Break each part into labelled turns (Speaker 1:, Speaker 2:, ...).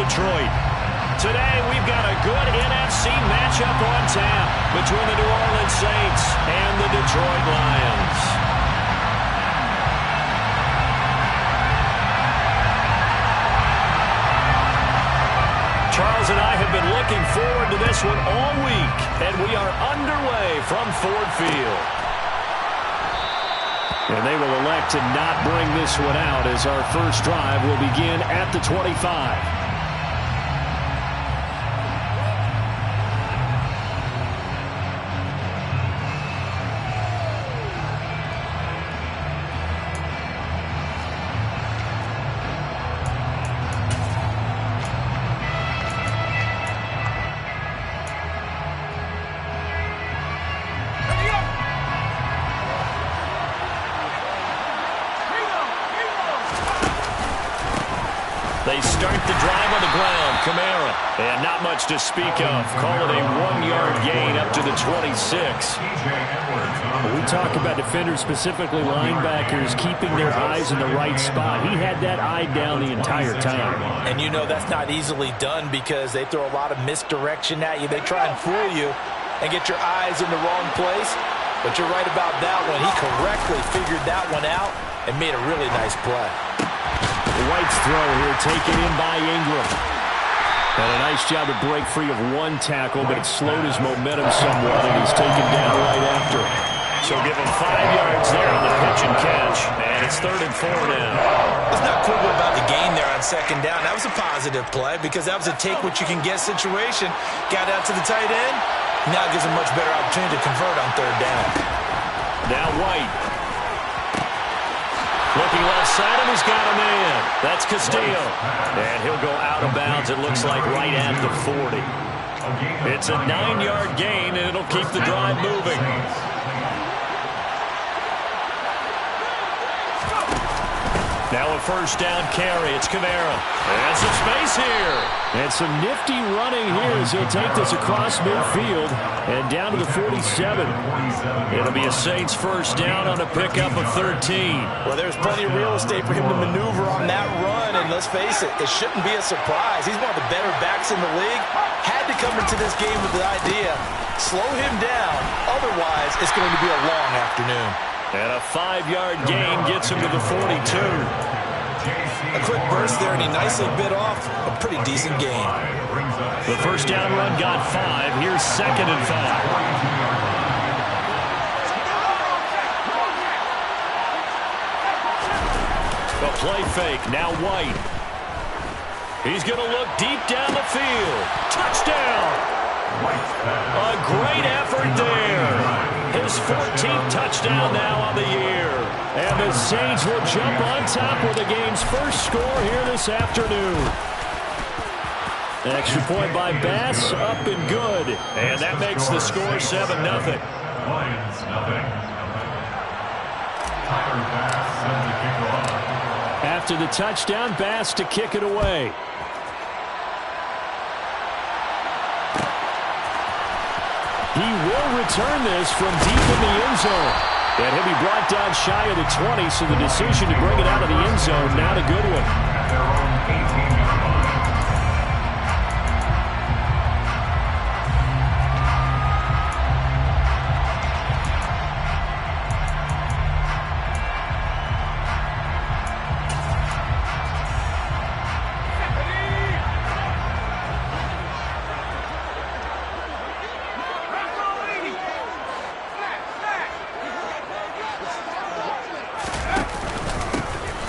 Speaker 1: Detroit. Today, we've got a good NFC matchup on tap between the New Orleans Saints and the Detroit Lions. Charles and I have been looking forward to this one all week, and we are underway from Ford Field. And they will elect to not bring this one out as our first drive will begin at the 25. They start the drive on the ground. Kamara. And not much to speak of. Call it a 1-yard gain up to the 26.
Speaker 2: When we talk about defenders, specifically linebackers, keeping their eyes in the right spot. He had that eye down the entire time.
Speaker 3: And you know that's not easily done because they throw a lot of misdirection at you. They try and fool you and get your eyes in the wrong place. But you're right about that one. He correctly figured that one out and made a really nice play.
Speaker 2: White's throw here taken in by Ingram. And a nice job to break free of one tackle, but it slowed his momentum somewhat, and he's taken down right after.
Speaker 1: So give him 5 yards there on the pitch and catch, and it's 3rd and 4 now.
Speaker 3: Let's not quibble about the gain there on 2nd down. That was a positive play because that was a take-what-you-can-get situation. Got out to the tight end. Now it gives him much better opportunity to convert on 3rd down.
Speaker 1: Now White. Looking left side, and he's got a man. That's Castillo. And he'll go out of bounds, it looks like, right at the 40. It's a 9-yard gain, and it'll keep the drive moving. Now a 1st down carry. It's Kamara. And some space here.
Speaker 2: And some nifty running here as he'll take this across midfield and down to the 47.
Speaker 1: It'll be a Saints 1st down on a pickup of 13.
Speaker 3: Well, there's plenty of real estate for him to maneuver on that run, and let's face it, it shouldn't be a surprise. He's one of the better backs in the league. Had to come into this game with the idea, slow him down, otherwise it's going to be a long afternoon.
Speaker 1: And a 5-yard gain gets him to the 42.
Speaker 3: A quick burst there, and he nicely bit off a pretty decent gain.
Speaker 1: The 1st down run got 5. Here's 2nd and 5. A play fake. Now White. He's going to look deep down the field. Touchdown! A great effort there. His 14th touchdown now on the year.
Speaker 2: And the Saints will jump on top with the game's first score here this afternoon. An extra point by Bass, up and good.
Speaker 1: And that makes the score 7-0.
Speaker 4: Lions, nothing. Tyler Bass sends the kick off.
Speaker 2: After the touchdown, Bass to kick it away. He will return this from deep in the end zone. And he'll be brought down shy of the 20, so the decision to bring it out of the end zone, not a good one.
Speaker 4: At their own 18-yard line.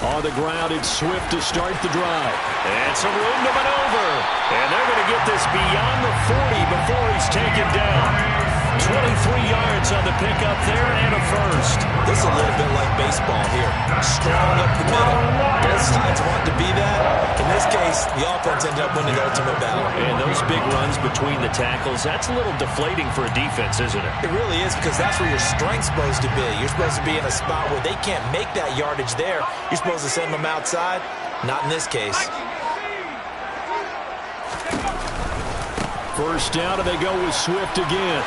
Speaker 1: On the ground, it's Swift to start the drive. And some room to maneuver. And they're going to get this beyond the 40 before he's taken down. 23 yards on the pickup there and a first.
Speaker 3: This is a little bit like baseball here. Strong up the middle. Both sides want to be that. In this case, the offense ended up winning the ultimate battle.
Speaker 1: And those big runs between the tackles, that's a little deflating for a defense, isn't it?
Speaker 3: It really is, because that's where your strength's supposed to be. You're supposed to be in a spot where they can't make that yardage there. You're supposed to send them outside. Not in this case.
Speaker 1: First down, and they go with Swift again.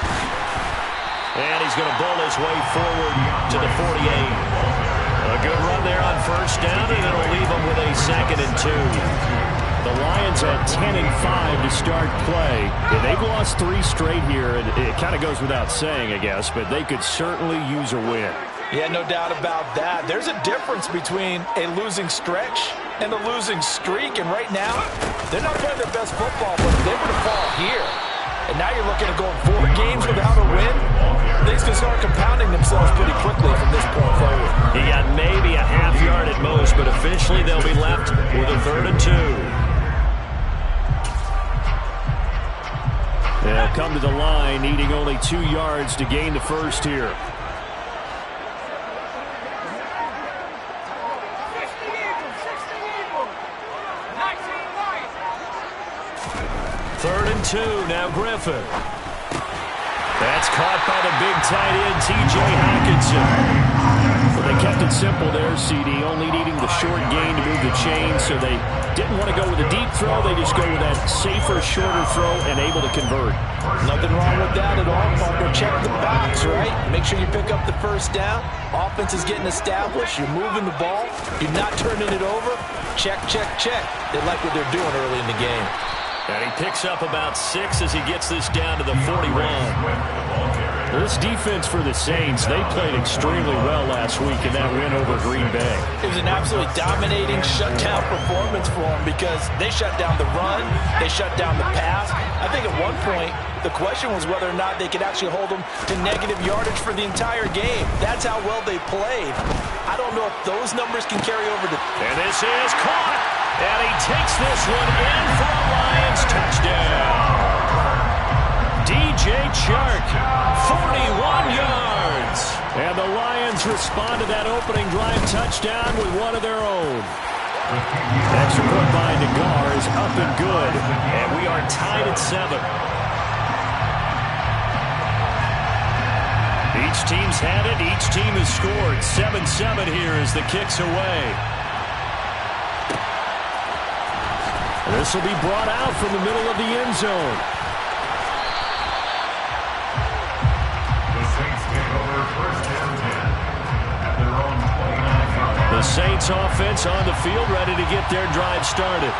Speaker 1: And he's going to bowl his way forward to the 48. A good run there on first down, and it'll leave him with a 2nd and 2.
Speaker 2: The Lions at 10-5 to start play. Yeah, they've lost 3 straight here, and it kind of goes without saying, I guess, but they could certainly use a win.
Speaker 3: Yeah, no doubt about that. There's a difference between a losing stretch and a losing streak, and right now, they're not playing their best football, but if they were to fall here, and now you're looking at going 4 games without a win, things can start compounding themselves pretty quickly from this point forward.
Speaker 1: He got maybe a half yard at most, but officially they'll be left with a 3rd and 2.
Speaker 2: They'll come to the line, needing only 2 yards to gain the first here.
Speaker 1: Third and 2, now Griffin. That's caught by the big tight end, T.J. Hockenson. Well, they kept it simple there, CD, only needing the short gain to move the chain, so they didn't want to go with a deep throw. They just go with that safer, shorter throw and able to convert.
Speaker 3: Nothing wrong with that at all, partner. Check the box, right? Make sure you pick up the first down. Offense is getting established. You're moving the ball. You're not turning it over. Check, check, check. They like what they're doing early in the game.
Speaker 1: And he picks up about 6 as he gets this down to the 41.
Speaker 2: This defense for the Saints, they played extremely well last week in that win over Green Bay.
Speaker 3: It was an absolutely dominating shutdown performance for them because they shut down the run, they shut down the pass. I think at one point, the question was whether or not they could actually hold them to negative yardage for the entire game. That's how well they played. I don't know if those numbers can carry over to...
Speaker 1: And this is caught, and he takes this one in for a Lions touchdown. DJ Chark, 41 yards.
Speaker 2: And the Lions respond to that opening drive touchdown with one of their own. Extra point by Nagar is up and good.
Speaker 1: And we are tied at 7. Each team's had it. Each team has scored. 7-7 here as the kick's away.
Speaker 2: This will be brought out from the middle of the end zone.
Speaker 1: The Saints offense on the field, ready to get their drive started.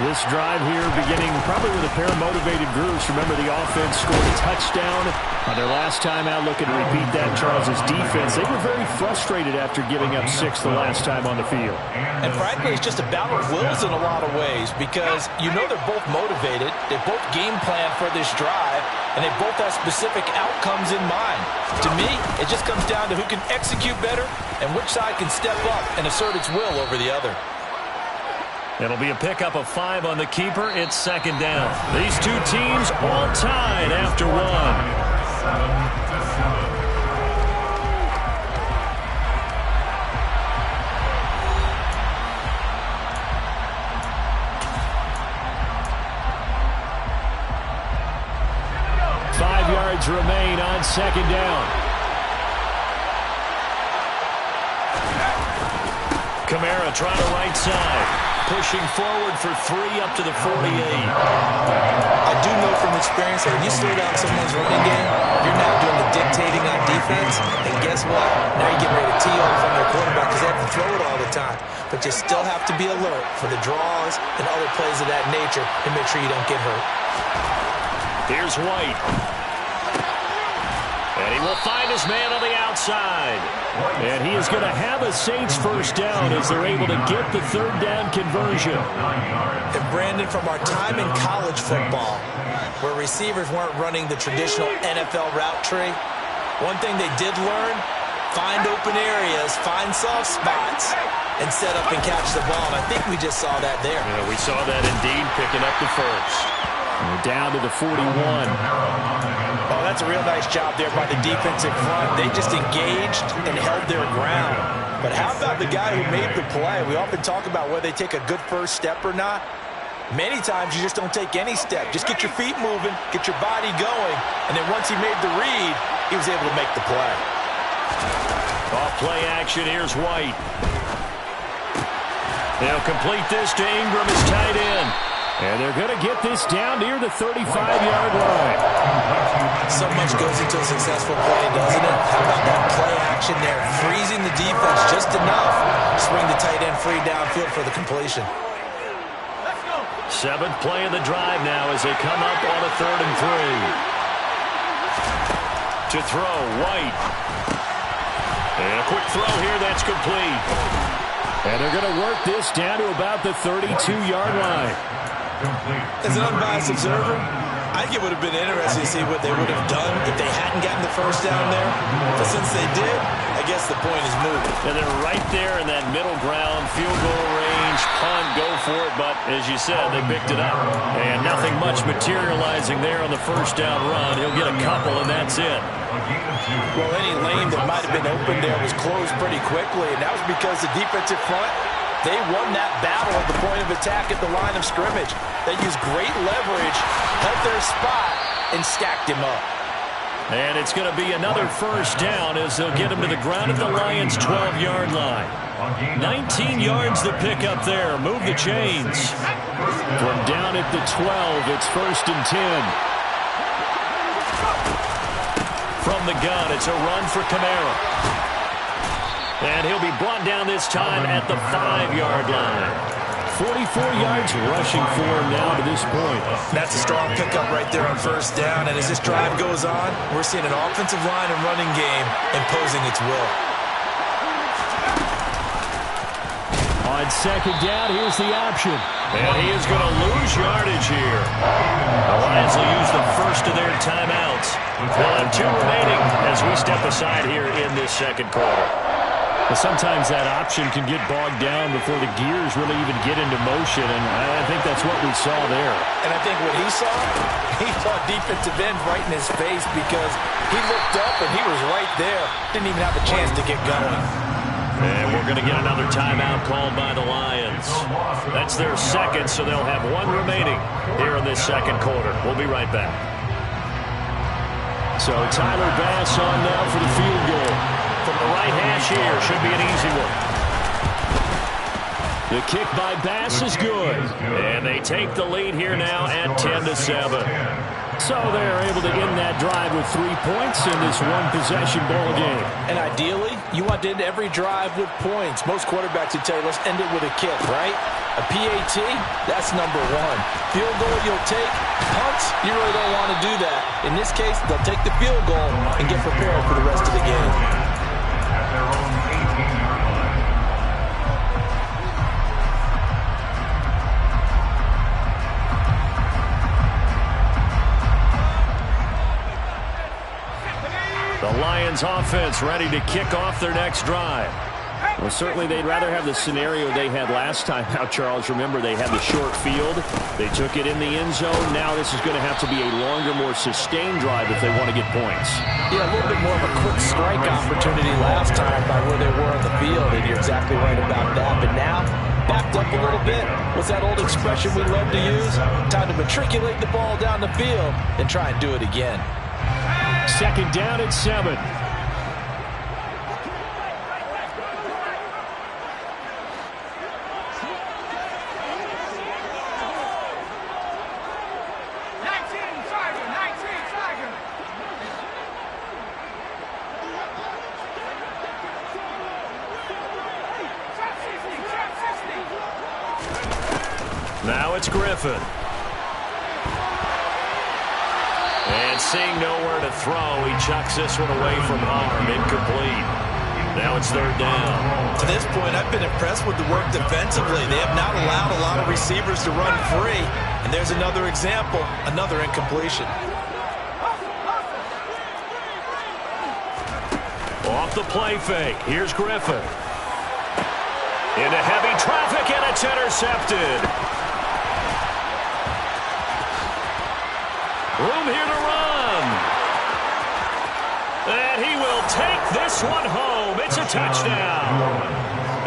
Speaker 2: This drive here beginning probably with a pair of motivated groups. Remember, the offense scored a touchdown on their last time out. Looking to repeat that. Charles' defense, they were very frustrated after giving up 6 the last time on the field.
Speaker 3: And frankly, it's just a battle of wills in a lot of ways because you know they're both motivated. They both game plan for this drive, and they both have specific outcomes in mind. To me, it just comes down to who can execute better and which side can step up and assert its will over the other.
Speaker 1: It'll be a pickup of 5 on the keeper. It's 2nd down. These two teams all tied after 1.
Speaker 2: 5 yards remain on 2nd down.
Speaker 1: Kamara trying to right side. Pushing forward for 3 up to the 48.
Speaker 3: I do know from experience that when you slow down someone's running game, you're now doing the dictating on defense. And guess what? Now you're getting ready to tee off on their quarterback because they have to throw it all the time. But you still have to be alert for the draws and other plays of that nature and make sure you don't get hurt.
Speaker 1: Here's White. And he will find his man on the outside.
Speaker 2: And he is going to have a Saints first down as they're able to get the 3rd down conversion.
Speaker 3: And Brandon, from our time in college football, where receivers weren't running the traditional NFL route tree, one thing they did learn, find open areas, find soft spots, and set up and catch the ball. And I think we just saw that there.
Speaker 1: Yeah, we saw that indeed, picking up the first.
Speaker 2: And we're down to the 41.
Speaker 3: Oh, that's a real nice job there by the defensive front. They just engaged and held their ground. But how about the guy who made the play? We often talk about whether they take a good first step or not. Many times you just don't take any step. Just get your feet moving, get your body going, and then once he made the read, he was able to make the play.
Speaker 1: Off play action, here's White. They'll complete this to Ingram as tight end.
Speaker 2: And they're going to get this down near the 35-yard line.
Speaker 3: So much goes into a successful play, doesn't it? How about that play action there? Freezing the defense just enough to swing the tight end free downfield for the completion. Let's go.
Speaker 1: Seventh play of the drive now as they come up on a 3rd and 3. To throw, White. And a quick throw here, that's complete.
Speaker 2: And they're going to work this down to about the 32-yard line.
Speaker 3: As an unbiased observer, I think it would have been interesting to see what they would have done if they hadn't gotten the first down there. But since they did, I guess the point is moved.
Speaker 1: And they're right there in that middle ground, field goal range, punt, go for it. But as you said, they picked it up. And nothing much materializing there on the first down run. He'll get a couple, and that's it.
Speaker 3: Well, any lane that might have been open there was closed pretty quickly, and that was because the defensive front, they won that battle at the point of attack at the line of scrimmage. They used great leverage, held their spot, and stacked him up.
Speaker 1: And it's going to be another first down as they'll get him to the ground at the Lions' 12-yard line. 19 yards to pick up there. Move the chains.
Speaker 2: From down at the 12, it's 1st and 10.
Speaker 1: From the gun, it's a run for Kamara. And he'll be brought down this time at the 5-yard line.
Speaker 2: 44 yards rushing for him now to this point.
Speaker 3: That's a strong pickup right there on first down. And as this drive goes on, we're seeing an offensive line and running game imposing its will.
Speaker 2: On second down, here's the option.
Speaker 1: And he is going to lose yardage here. The Lions will use the first of their timeouts. They'll have 2 remaining as we step aside here in this second quarter.
Speaker 2: Well, sometimes that option can get bogged down before the gears really even get into motion, and I think that's what we saw there.
Speaker 3: And I think what he saw defensive end right in his face because he looked up and he was right there. Didn't even have a chance to get going.
Speaker 1: And we're going to get another timeout called by the Lions. That's their second, so they'll have 1 remaining here in this second quarter. We'll be right back.
Speaker 2: So Tyler Bass on now for the field goal.
Speaker 1: From the right hash here, should be an easy one.
Speaker 2: The kick by Bass is good.
Speaker 1: And they take the lead here now at 10-7.
Speaker 2: So they're able to end that drive with 3 points in this one-possession ball game.
Speaker 3: And ideally, you want to end every drive with points. Most quarterbacks would tell you, let's end it with a kick, right? A PAT, that's number 1. Field goal you'll take. Punts, you really don't want to do that. In this case, they'll take the field goal and get prepared for the rest of the game.
Speaker 4: At their own 18-yard line.
Speaker 1: The Lions offense ready to kick off their next drive.
Speaker 2: Well, certainly they'd rather have the scenario they had last time out, Charles. Remember, they had the short field. They took it in the end zone. Now this is going to have to be a longer, more sustained drive if they want to get points.
Speaker 3: Yeah, a little bit more of a quick strike opportunity last time by where they were on the field, and you're exactly right about that. But now, backed up a little bit. What's that old expression we love to use? Time to matriculate the ball down the field and try and do it again.
Speaker 2: Second down at 7.
Speaker 1: Now it's Griffin. And seeing nowhere to throw, he chucks this one away from harm. Incomplete. Now it's 3rd down.
Speaker 3: To this point, I've been impressed with the work defensively. They have not allowed a lot of receivers to run free. And there's another example, another incompletion.
Speaker 1: Off the play fake. Here's Griffin. Into heavy traffic, and it's intercepted. Room here to run. And he will take this one home. It's a touchdown.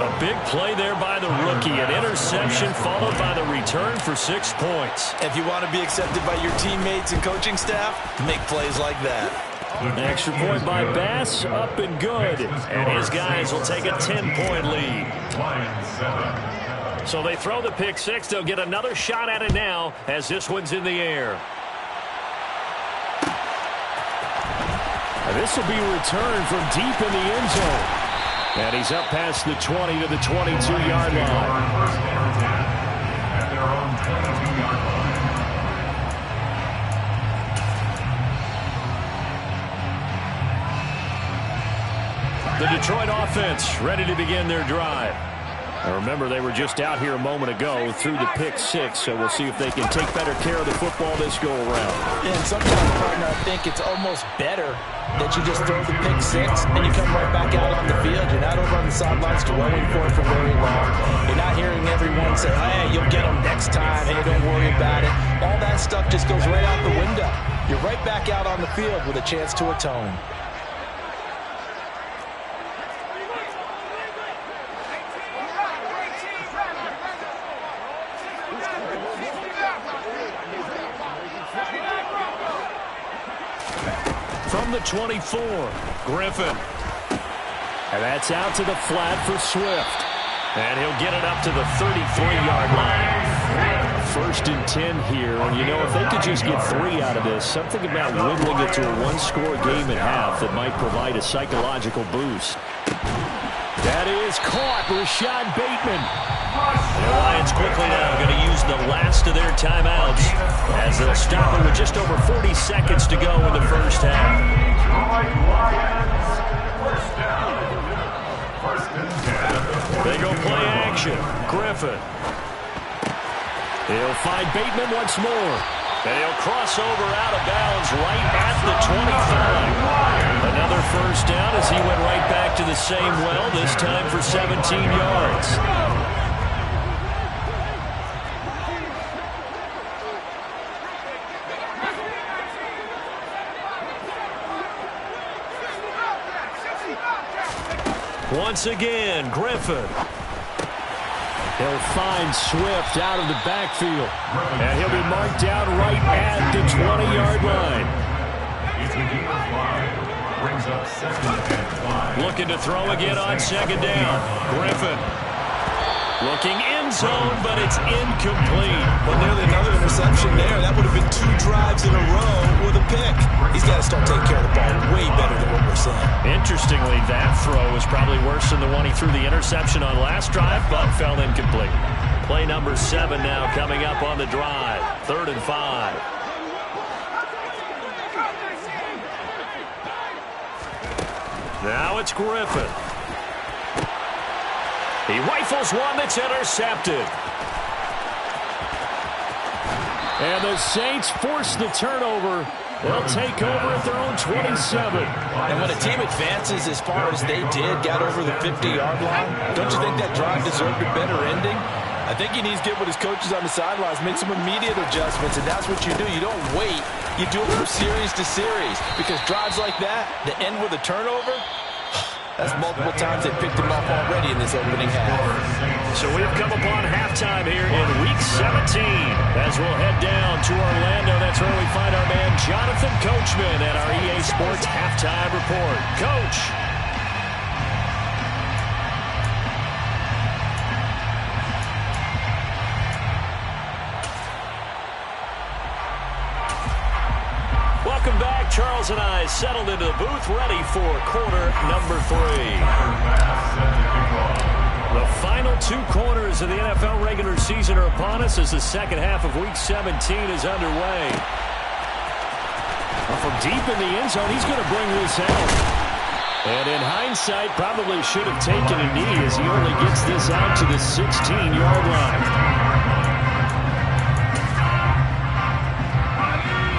Speaker 1: A big play there by the rookie. An interception followed by the return for 6 points.
Speaker 3: If you want to be accepted by your teammates and coaching staff, make plays like that.
Speaker 2: An extra point by Bass, up and good.
Speaker 1: And his guys will take a 10-point lead.
Speaker 4: Lions 7.
Speaker 1: So they throw the pick 6. They'll get another shot at it now as this one's in the air.
Speaker 2: And this will be returned from deep in the end zone. And he's up past the 20 to the 22-yard line.
Speaker 4: First and 10 at their own 22-yard line.
Speaker 1: Detroit offense ready to begin their drive.
Speaker 2: Now remember, they were just out here a moment ago through the pick six, so we'll see if they can take better care of the football this go-around.
Speaker 3: And sometimes, partner, I think it's almost better that you just throw the pick six and you come right back out on the field. You're not over on the sidelines dwelling for it for very long. You're not hearing everyone say, hey, you'll get them next time. Hey, don't worry about it. All that stuff just goes right out the window. You're right back out on the field with a chance to atone.
Speaker 1: From the 24, Griffin.
Speaker 2: And that's out to the flat for Swift.
Speaker 1: And he'll get it up to the 33-yard line.
Speaker 2: First and 10 here. And, you know, if they could just get 3 out of this, something about whittling it to a one-score game at half that might provide a psychological boost. That is caught. Rashad Bateman.
Speaker 1: The Lions quickly now going to use the last of their timeouts as they'll stop it with just over 40 seconds to go in the first half. They go play action. Griffin.
Speaker 2: He'll find Bateman once more.
Speaker 1: And he'll cross over out of bounds right at the 25. Another first down as he went right back to the same well, this time for 17 yards. Once again, Griffin.
Speaker 2: He'll find Swift out of the backfield. And he'll be marked down right at the 20-yard line.
Speaker 1: Looking to throw again on second down. Griffin. Looking end zone, but it's incomplete.
Speaker 3: Well, nearly another interception there. That would have been 2 drives in a row with a pick. He's got to start taking care of the ball way better than what we're seeing.
Speaker 1: Interestingly, that throw was probably worse than the one he threw the interception on last drive, but fell incomplete. Play number 7 now coming up on the drive. 3rd and 5. Now it's Griffin. He rifles one that's intercepted.
Speaker 2: And the Saints force the turnover. They'll take over at their own 27.
Speaker 3: And when a team advances as far as they did, got over the 50-yard line, don't you think that drive deserved a better ending? I think he needs to get with his coaches on the sidelines, make some immediate adjustments, and that's what you do. You don't wait. You do it from series to series, because drives like that end with a turnover, that's multiple times they picked him up already in this opening half.
Speaker 1: So we've come upon halftime here in Week 17. As we'll head down to Orlando, that's where we find our man Jonathan Coachman at our EA Sports Halftime Report. Coach. Welcome back. Charles and I settled into the booth, ready for quarter number 3. The final 2 quarters of the NFL regular season are upon us as the second half of Week 17 is underway.
Speaker 2: Well, from deep in the end zone, he's going to bring this out. And in hindsight, probably should have taken a knee as he only gets this out to the 16-yard line.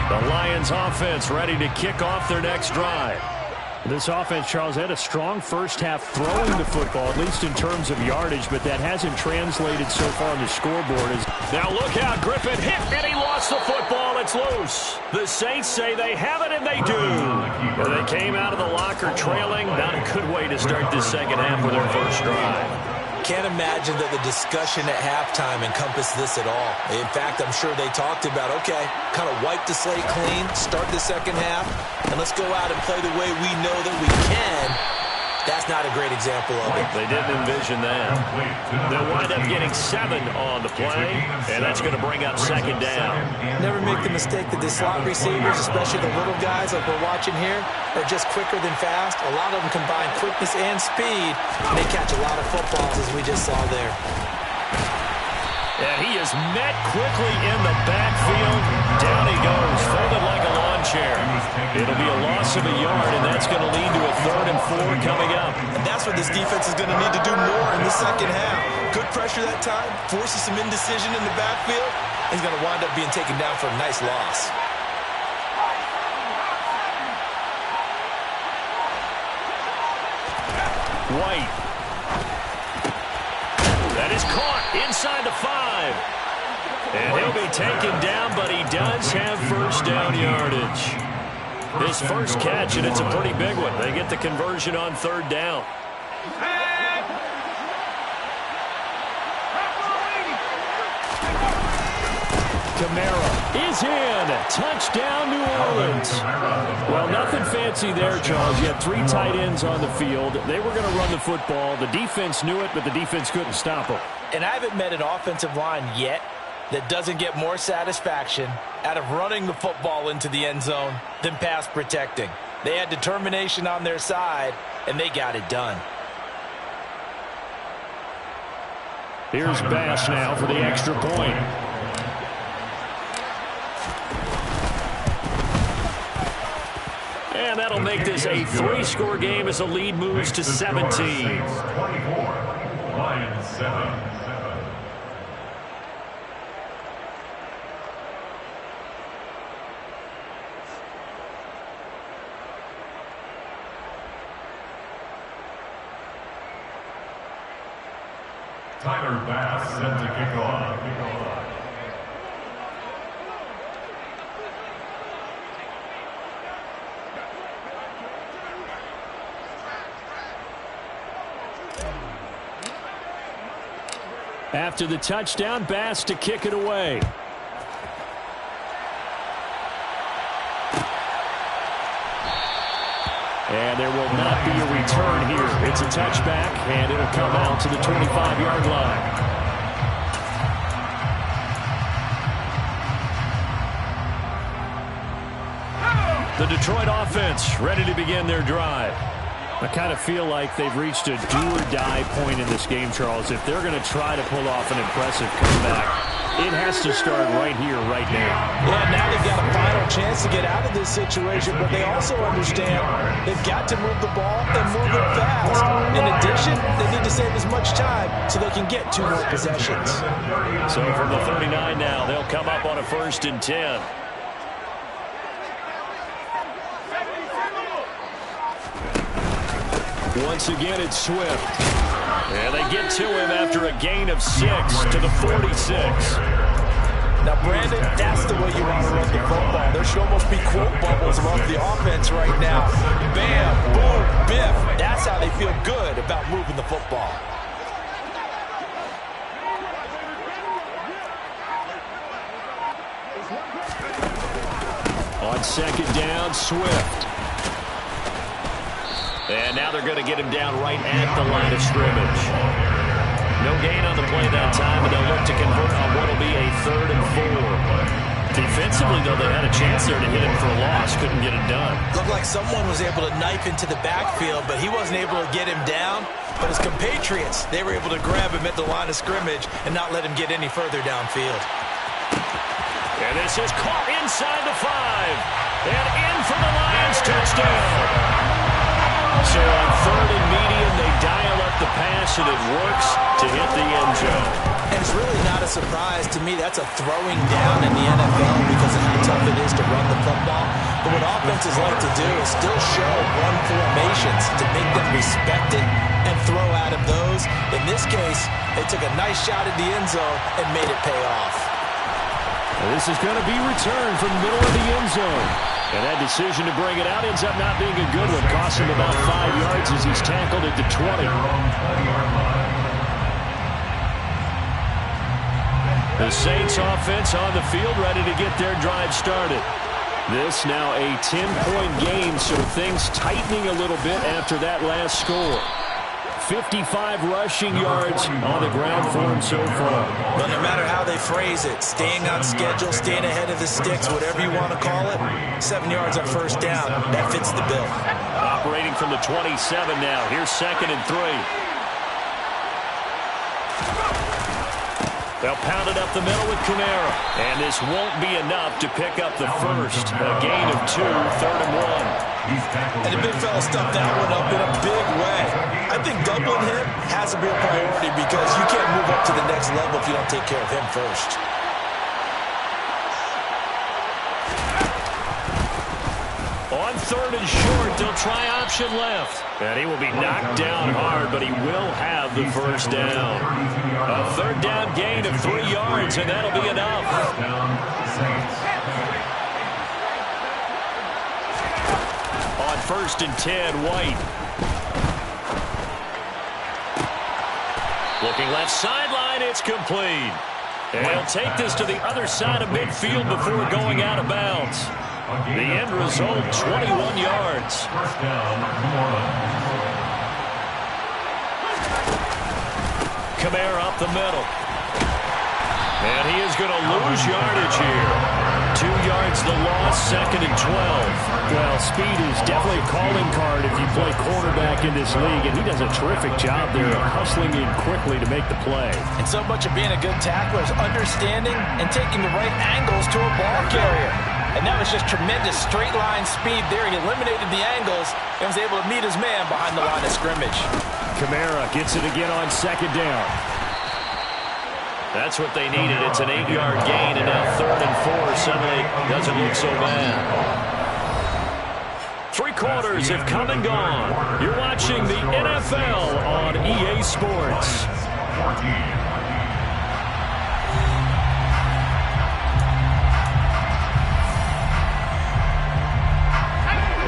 Speaker 1: The Lions offense ready to kick off their next drive.
Speaker 2: This offense, Charles, had a strong first half throwing the football, at least in terms of yardage, but that hasn't translated so far on the scoreboard.
Speaker 1: Now look out, Griffin hit, and he lost the football. It's loose. The Saints say they have it, and they do. Well, they came out of the locker trailing. Not a good way to start this second half with their first drive.
Speaker 3: Can't imagine that the discussion at halftime encompassed this at all. In fact, I'm sure they talked about, okay, kind of wipe the slate clean, start the second half, and let's go out and play the way we know that we can. That's not a great example of it.
Speaker 1: They didn't envision that. They'll wind up getting 7 on the play, and that's going to bring up second down.
Speaker 3: Never make the mistake that the slot receivers, especially the little guys like we're watching here, are just quicker than fast. A lot of them combine quickness and speed, and they catch a lot of footballs, as we just saw there.
Speaker 1: And he is met quickly in the backfield. Down he goes, folded like a lawn chair. It'll be a loss of a yard, and that's going to lead to a 3rd and 4 coming up.
Speaker 3: And that's what this defense is going to need to do more in the second half. Good pressure that time, forces some indecision in the backfield. He's going to wind up being taken down for a nice loss.
Speaker 1: White. That is caught inside the 5. And he'll be taken down, but he does have first down yardage. His first catch, and it's a pretty big one. They get the conversion on 3rd down. Kamara is in. Touchdown, New Orleans. Well, nothing fancy there, Charles. You had 3 tight ends on the field. They were going to run the football. The defense knew it, but the defense couldn't stop them.
Speaker 3: And I haven't met an offensive line yet that doesn't get more satisfaction out of running the football into the end zone than pass protecting. They had determination on their side, and they got it done.
Speaker 2: Here's Bass now for the extra point.
Speaker 1: And that'll make this a 3-score game as the lead moves to 17.
Speaker 4: 24, Lions 7. Tyler Bass set to kick off.
Speaker 2: After the touchdown, Bass to kick it away. And there will not be a return here. It's a touchback, and it'll come out to the 25-yard line.
Speaker 1: The Detroit offense ready to begin their drive.
Speaker 2: I kind of feel like they've reached a do-or-die point in this game, Charles. If they're going to try to pull off an impressive comeback, it has to start right here, right now.
Speaker 3: Yeah, now they've got a final chance to get out of this situation, but they also understand they've got to move the ball and move it fast. In addition, they need to save as much time so they can get 2 more possessions.
Speaker 1: So from the 39 now, they'll come up on a 1st and 10. Once again, it's Swift. And they get to him after a gain of 6 to the 46.
Speaker 3: Now, Brandon, that's the way you want to run the football. There should almost be quote bubbles among the offense right now. Bam, boom, biff. That's how they feel good about moving the football.
Speaker 1: On 2nd down, Swift. And now they're going to get him down right at the line of scrimmage. No gain on the play that time, and they'll look to convert on what will be a 3rd and 4. Defensively, though, they had a chance there to hit him for a loss. Couldn't get it done.
Speaker 3: Looked like someone was able to knife into the backfield, but he wasn't able to get him down. But his compatriots, they were able to grab him at the line of scrimmage and not let him get any further downfield.
Speaker 1: And this is caught inside the 5. And in for the Lions touchdown. So on 3rd and medium, they dial up the pass, and it works to hit the end zone.
Speaker 3: And it's really not a surprise to me. That's a throwing down in the NFL because of how tough it is to run the football. But what offenses like to do is still show run formations to make them respect it and throw out of those. In this case, they took a nice shot at the end zone and made it pay off.
Speaker 2: Well, this is going to be returned from the middle of the end zone. And that decision to bring it out ends up not being a good one. Cost him about 5 yards as he's tackled at the 20.
Speaker 1: The Saints offense on the field ready to get their drive started.
Speaker 2: This now a 10-point game, so things tightening a little bit after that last score. 55 rushing yards on the ground for him so far.
Speaker 3: But no matter how they phrase it, staying on schedule, staying ahead of the sticks, whatever you want to call it, 7 yards on 1st down, that fits the bill.
Speaker 1: Operating from the 27 now. Here's 2nd and 3. They'll pound it up the middle with Kamara. And this won't be enough to pick up the first. A gain of 2, 3rd and 1.
Speaker 3: And the big fella stuffed that one up in a big way. I think doubling him has to be a priority because you can't move up to the next level if you don't take care of him first.
Speaker 1: On 3rd and short, they'll try option left. And he will be knocked down hard, but he will have the first down. A 3rd down gain of 3 yards, and that'll be enough. On 1st and 10, White. Looking left sideline, it's complete. And he'll take this to the other side of midfield before going out of bounds. The end result, 21 yards.
Speaker 4: First down, New Orleans.
Speaker 1: Kamara up the middle. And he is going to lose yardage here. 2 yards the loss, 2nd and 12.
Speaker 2: Well, speed is definitely a calling card if you play quarterback in this league, and he does a terrific job there of hustling in quickly to make the play.
Speaker 3: And so much of being a good tackler is understanding and taking the right angles to a ball carrier. And that was just tremendous straight line speed there. He eliminated the angles and was able to meet his man behind the line of scrimmage.
Speaker 2: Kamara gets it again on 2nd down.
Speaker 1: That's what they needed. It's an 8-yard gain, and now 3rd and 4 suddenly doesn't look so bad. 3 quarters have come and gone. You're watching the NFL on EA Sports.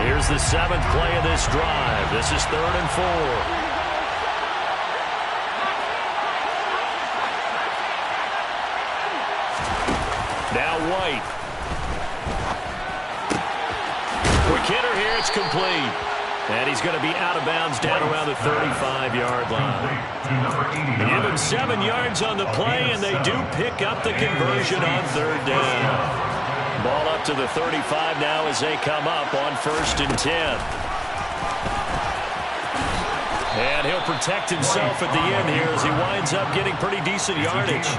Speaker 1: Here's the 7th play of this drive. This is 3rd and 4. Now White. Quick hitter here, it's complete. And he's going to be out of bounds down around the 35-yard line. Give him 7 yards on the play, and they do pick up the conversion on 3rd down. Ball up to the 35 now as they come up on 1st and 10. And he'll protect himself at the end here as he winds up getting pretty decent yardage.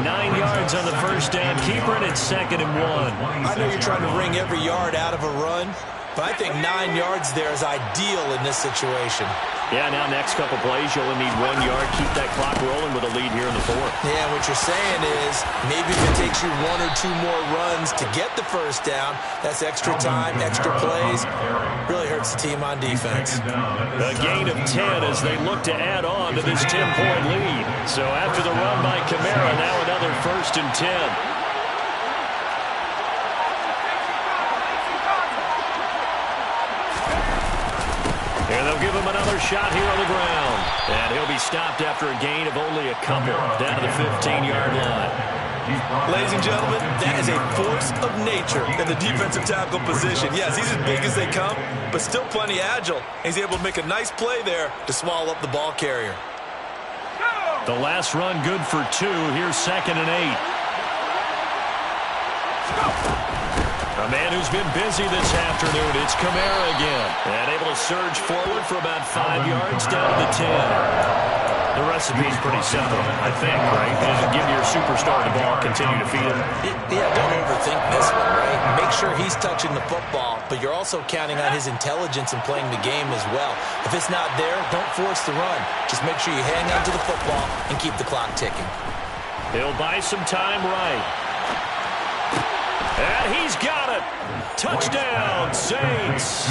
Speaker 1: 9 yards on the 1st down. Keeper it at 2nd and 1.
Speaker 3: I know you're trying to wring every yard out of a run, but I think 9 yards there is ideal in this situation.
Speaker 1: Yeah, now next couple plays, you only need 1 yard. Keep that clock rolling with a lead here in the 4th.
Speaker 3: Yeah, what you're saying is maybe if it takes you 1 or 2 more runs to get the 1st down, that's extra time, extra plays. Really hurts the team on defense.
Speaker 1: A gain of 10 as they look to add on to this 10-point lead. So after the run by Kamara, now another 1st and 10. And they'll give him another shot here on the ground. And he'll be stopped after a gain of only a couple down to the 15-yard line.
Speaker 3: Ladies and gentlemen, that is a force of nature in the defensive tackle position. Yes, he's as big as they come, but still plenty agile. He's able to make a nice play there to swallow up the ball carrier.
Speaker 1: The last run good for 2. Here's 2nd and 8. A man who's been busy this afternoon, it's Kamara again. And able to surge forward for about 5 yards down to the 10. The recipe's pretty simple, I think, right? Just give your superstar the ball, continue to feed him.
Speaker 3: Yeah, don't overthink this one, right? Make sure he's touching the football, but you're also counting on his intelligence in playing the game as well. If it's not there, don't force the run. Just make sure you hang on to the football and keep the clock ticking.
Speaker 1: He'll buy some time right. And he's got it. Touchdown, Saints.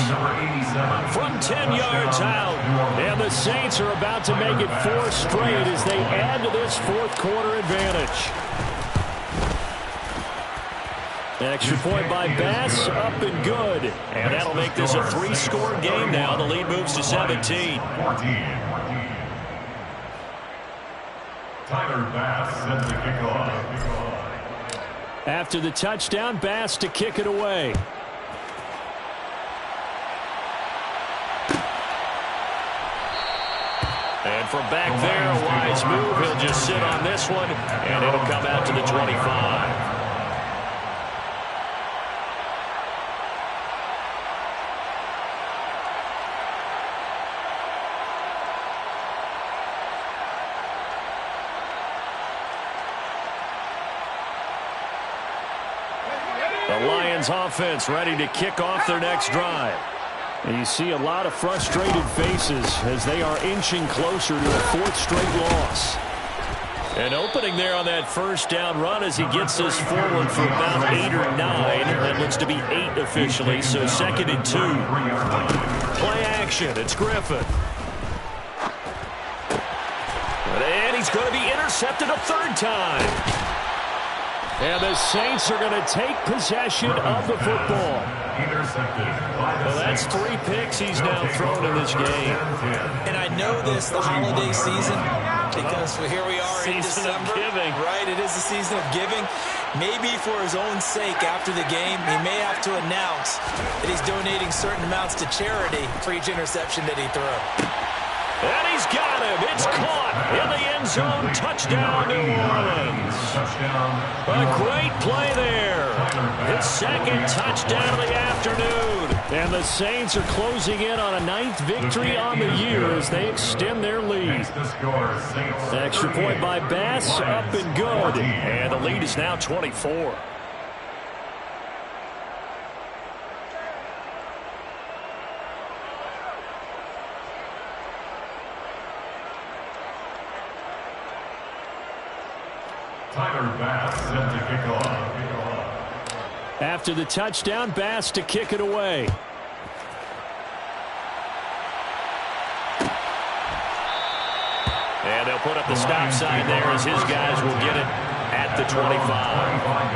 Speaker 1: From 10 yards out. And the Saints are about to make it 4 straight as they add to this 4th quarter advantage. An extra point by Bass, up and good. And that'll make this a 3-score game now. The lead moves to 17.
Speaker 4: Tyler Bass set the kickoff.
Speaker 2: After the touchdown, Bass to kick it away.
Speaker 1: And from back there, a wise move. He'll just sit on this one, and it'll come out to the 25. The Lions offense ready to kick off their next drive.
Speaker 2: And you see a lot of frustrated faces as they are inching closer to a fourth straight loss.
Speaker 1: An opening there on that first down run as he gets this forward for about 8 or 9. That looks to be 8 officially, so 2nd and 2. Play action. It's Griffin. And he's going to be intercepted a 3rd time.
Speaker 2: And the Saints are going to take possession of the football.
Speaker 1: Well, that's 3 picks he's now thrown in this game.
Speaker 3: And I know this, the holiday season, because here we are in December.
Speaker 1: Giving.
Speaker 3: Right, it is the season of giving. Maybe for his own sake after the game, he may have to announce that he's donating certain amounts to charity for each interception that he threw.
Speaker 1: And he's got him. It's caught in the end zone. Touchdown, New Orleans. A great play there. His 2nd touchdown of the afternoon.
Speaker 2: And the Saints are closing in on a 9th victory on the year as they extend their lead. Extra point by Bass, up and good.
Speaker 1: And the lead is now 24.
Speaker 4: Tyler Bass set to kick off.
Speaker 2: After the touchdown, Bass to kick it away.
Speaker 1: And they'll put up the stop sign there as his guys will get it at the 25.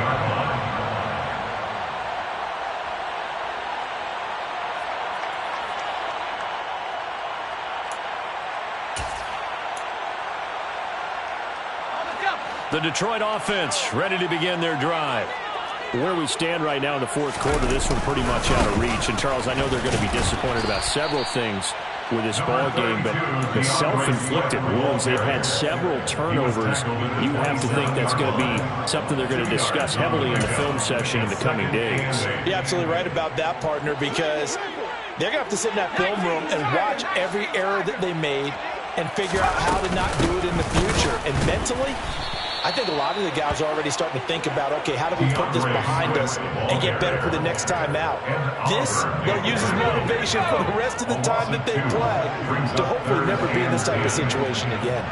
Speaker 1: The Detroit offense ready to begin their drive.
Speaker 2: Where we stand right now in the 4th quarter, this one pretty much out of reach. And, Charles, I know they're going to be disappointed about several things with this ball game, but the self-inflicted wounds, they've had several turnovers. You have to think that's going to be something they're going to discuss heavily in the film session in the coming days.
Speaker 3: You're absolutely right about that, partner, because they're going to have to sit in that film room and watch every error that they made and figure out how to not do it in the future. And mentally, I think a lot of the guys are already starting to think about, okay, how do we put this behind us and get better for the next time out? This, they'll use as motivation for the rest of the time that they play to hopefully never be in this type of situation again.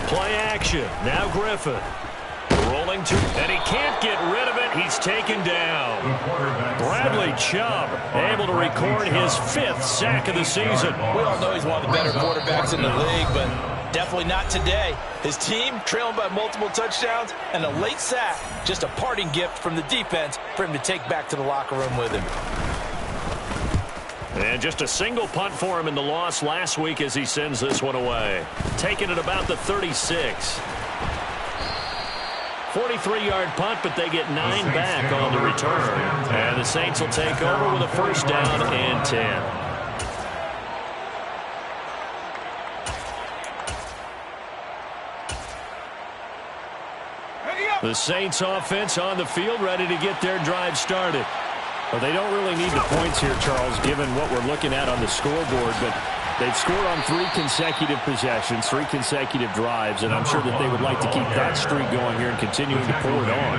Speaker 1: Play action. Now Griffin. Rolling to, and he can't get rid of it. He's taken down. Bradley Chubb able to record his 5th sack of the season.
Speaker 3: We all know he's one of the better quarterbacks in the league, but definitely not today. His team trailing by multiple touchdowns and a late sack. Just a parting gift from the defense for him to take back to the locker room with him.
Speaker 1: And just a single punt for him in the loss last week as he sends this one away. Taking it about the 36. 43-yard punt, but they get 9 back on the return. And the Saints will take over with a 1st down and 10. The Saints offense on the field ready to get their drive started.
Speaker 2: Well, they don't really need the points here, Charles, given what we're looking at on the scoreboard, but they've scored on 3 consecutive possessions, 3 consecutive drives, and I'm sure that they would like to keep that streak going here and continuing to pour it on.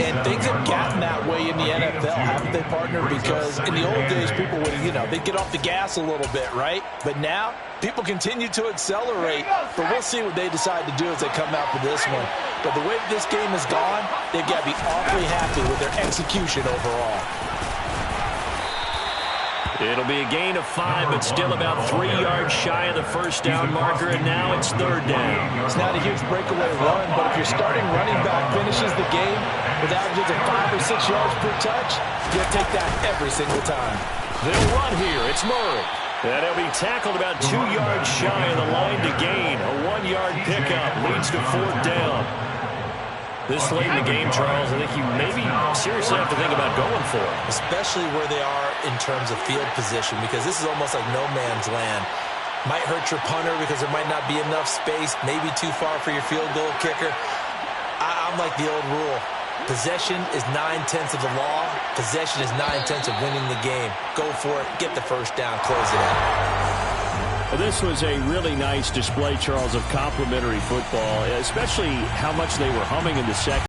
Speaker 3: And things have gotten that way in the NFL, haven't they, partner? Because in the old days, people would, they'd get off the gas a little bit, right? But now, people continue to accelerate, but we'll see what they decide to do as they come out for this one. But the way this game has gone, they've got to be awfully happy with their execution overall.
Speaker 1: It'll be a gain of 5, but still about 3 yards shy of the 1st down marker, and now it's 3rd down.
Speaker 3: It's not a huge breakaway run, but if your starting running back finishes the game with averages of 5 or 6 yards per touch, you'll take that every single time.
Speaker 1: They'll run here. It's Murray. And he'll be tackled about 2 yards shy of the line to gain. A 1-yard pickup leads to 4th down. This late in the game, Charles, I think you maybe seriously have to think about going for it.
Speaker 3: Especially where they are in terms of field position, because this is almost like no man's land. Might hurt your punter because there might not be enough space, maybe too far for your field goal kicker. I'm like the old rule. Possession is 9/10 of the law. Possession is 9/10 of winning the game. Go for it. Get the 1st down. Close it out.
Speaker 2: This was a really nice display, Charles, of complimentary football, especially how much they were humming in the second.